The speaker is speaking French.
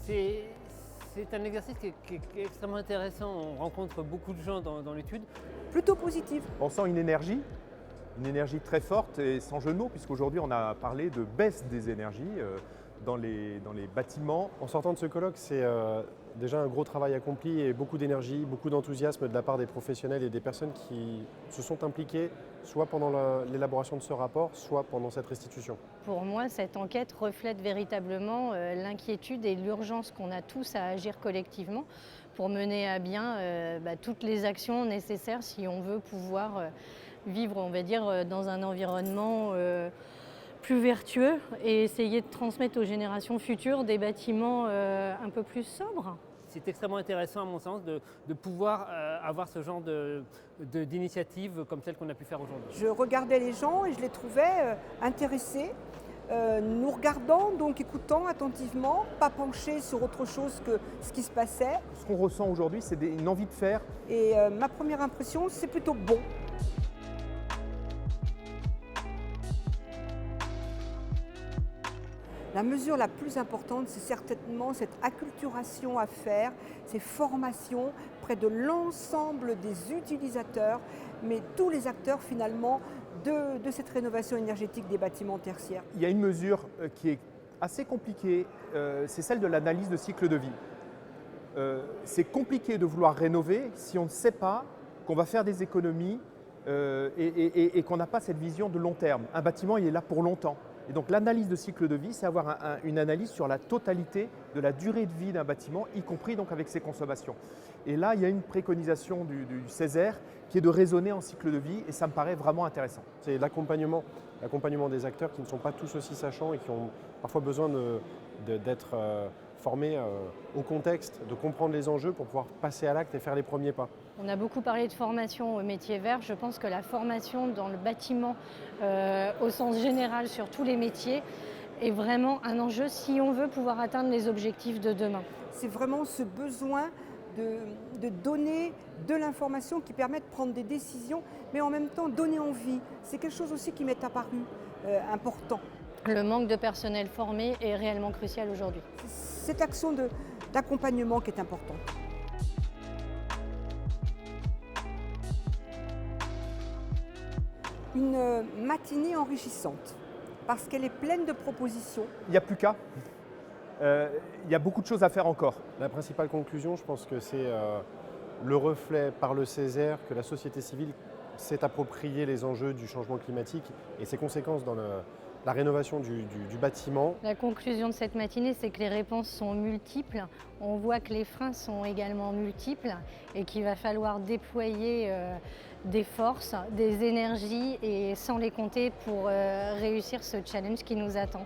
C'est un exercice qui est extrêmement intéressant. On rencontre beaucoup de gens dans l'étude. Plutôt positive. On sent une énergie très forte et sans jeu de mots, puisqu'aujourd'hui on a parlé de baisse des énergies dans les bâtiments. En sortant de ce colloque, c'est déjà un gros travail accompli et beaucoup d'énergie, beaucoup d'enthousiasme de la part des professionnels et des personnes qui se sont impliquées soit pendant l'élaboration de ce rapport, soit pendant cette restitution. Pour moi, cette enquête reflète véritablement l'inquiétude et l'urgence qu'on a tous à agir collectivement pour mener à bien toutes les actions nécessaires si on veut pouvoir vivre, on va dire, dans un environnement plus vertueux et essayer de transmettre aux générations futures des bâtiments un peu plus sobres. C'est extrêmement intéressant à mon sens de pouvoir avoir ce genre d'initiative comme celle qu'on a pu faire aujourd'hui. Je regardais les gens et je les trouvais intéressés, nous regardant, donc écoutant attentivement, pas penchés sur autre chose que ce qui se passait. Ce qu'on ressent aujourd'hui, c'est une envie de faire. Et ma première impression, c'est plutôt bon. La mesure la plus importante, c'est certainement cette acculturation à faire, ces formations près de l'ensemble des utilisateurs, mais tous les acteurs finalement de cette rénovation énergétique des bâtiments tertiaires. Il y a une mesure qui est assez compliquée, c'est celle de l'analyse de cycle de vie. C'est compliqué de vouloir rénover si on ne sait pas qu'on va faire des économies et qu'on n'a pas cette vision de long terme. Un bâtiment, il est là pour longtemps. Et donc l'analyse de cycle de vie, c'est avoir une analyse sur la totalité de la durée de vie d'un bâtiment, y compris donc avec ses consommations. Et là, il y a une préconisation du Césaire qui est de raisonner en cycle de vie et ça me paraît vraiment intéressant. C'est l'accompagnement des acteurs qui ne sont pas tous aussi sachants et qui ont parfois besoin d'être formés au contexte, de comprendre les enjeux pour pouvoir passer à l'acte et faire les premiers pas. On a beaucoup parlé de formation au métier vert. Je pense que la formation dans le bâtiment au sens général sur tous les métiers est vraiment un enjeu si on veut pouvoir atteindre les objectifs de demain. C'est vraiment ce besoin de donner de l'information qui permet de prendre des décisions, mais en même temps donner envie. C'est quelque chose aussi qui m'est apparu important. Le manque de personnel formé est réellement crucial aujourd'hui. Cette action d'accompagnement qui est importante. Une matinée enrichissante, parce qu'elle est pleine de propositions. Il n'y a plus qu'à. Il y a beaucoup de choses à faire encore. La principale conclusion, je pense que c'est le reflet par le Césaire que la société civile s'est approprié les enjeux du changement climatique et ses conséquences dans la rénovation du bâtiment. La conclusion de cette matinée, c'est que les réponses sont multiples. On voit que les freins sont également multiples et qu'il va falloir déployer des forces, des énergies et sans les compter pour réussir ce challenge qui nous attend.